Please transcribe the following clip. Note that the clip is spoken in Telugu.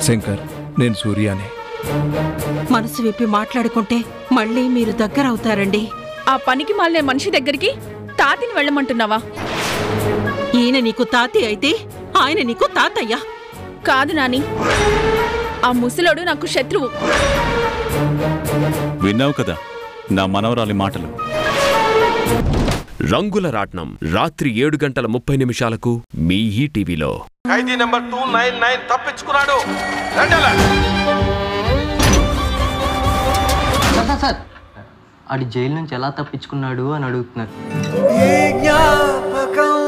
శంకర్, నేను సూర్యానే. మనసు విప్పి మాట్లాడుకుంటే మళ్ళీ మీరు దగ్గర అవుతారండి. ఆ పనికి మాలిన మనిషి దగ్గరికి తాతిని వెళ్ళమంటున్నావా? ఈయన నీకు తాతి అయితే ఆయన నీకు తాతయ్య. కాదు నాని, ఆ ముసలోడు నాకు శత్రువు. విన్నావు కదా నా మనవరాలి మాటలు. రంగుల రాట్నం రాత్రి 7:30 మీ ఈటీవీలో. ఖైదీ నంబర్ 299 తప్పించుకున్నాడు. సార్ ఆడి జైలు నుంచి ఎలా తప్పించుకున్నాడు అని అడుగుతున్నారు. జ్ఞాపకం